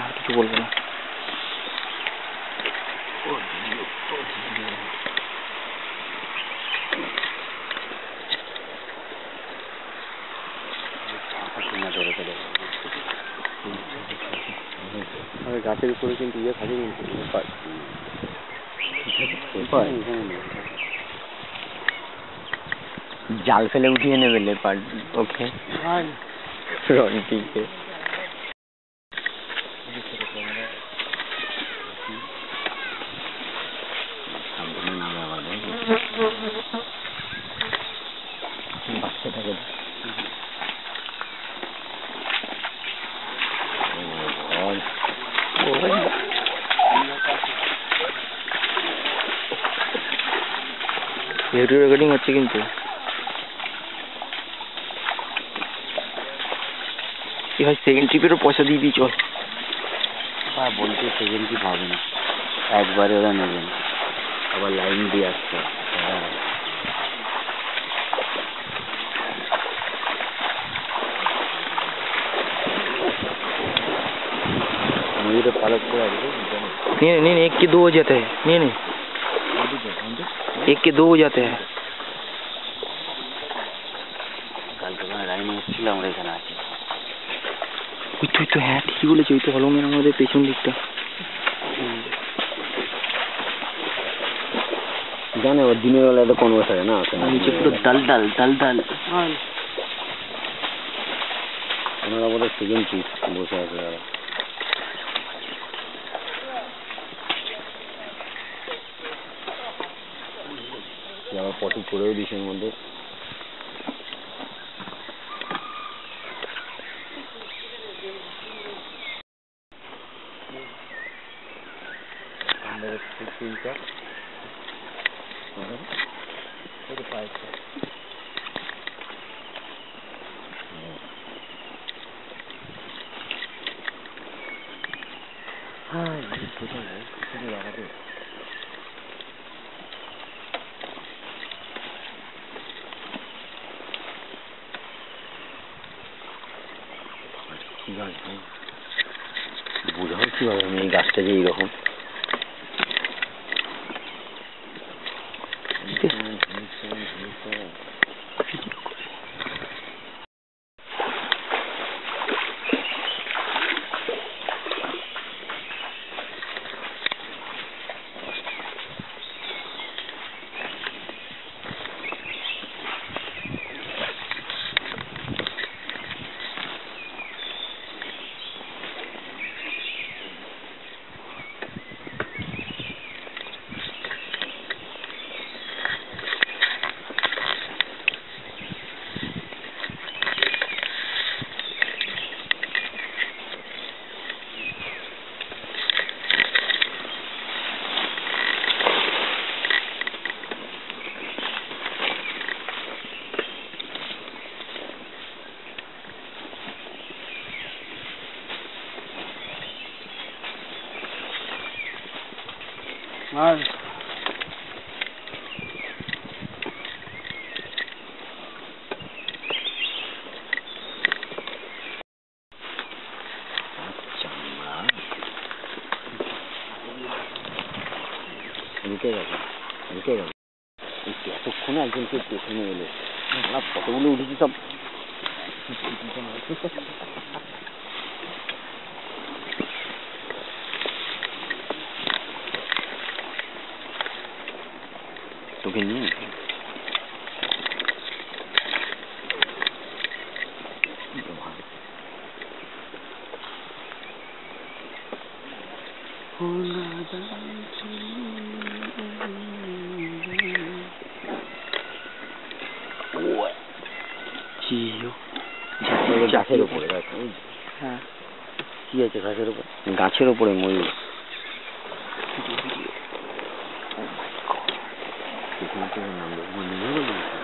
আর কিছু বলবো না। গাছের উপরে কিন্তু ইয়ে থাকে, কিন্তু জাল ফেলে উঠিয়ে নেবে লেপার্ড। ওকে রন্টিকে বাচ্চাটাকে ভিডিও রেকর্ডিং হচ্ছে কিন্তু। কি হয়, সেকেন্ড ট্রিপেরও পয়সা দিয়ে দিই চল। বলতে সেকেন্ড ট্রিপ হবে না, একবারে ওরা নেবে না, আবার লাইন দিয়ে আসছে। मुझे तो पालक पूरा नहीं नहीं, एक के दो हो जाते हैं। नहीं नहीं, एक के दो हो जाते हैं। कल तो मैं राइम এসেছিলাম, আমরা এখানে আছি। তুই তো হ্যাঁ ঠিকই বলেছিস, ওই তো হলমের আমাদের পেছন দিকটা। জানে ও দিনের বেলা তো কোনো থাকে না, নিচে পুরো ডাল ডাল ডাল ডাল। ওনারা বলে সেকেন্ড ট্রিপ বসে আছে তারা। আবার পটি করেও দিস এর মধ্যে। বোঝাও কিভাবে আমি এই গাছটা যে এইরকম আর এতক্ষণে একজনকে পেছনে এলো, আমরা ফটোগুলো উঠেছি সব। তোকে নিয়ে গাছের উপরে। হ্যাঁ কি আছে গাছের উপর? গাছের উপরে ময়ূর। নাম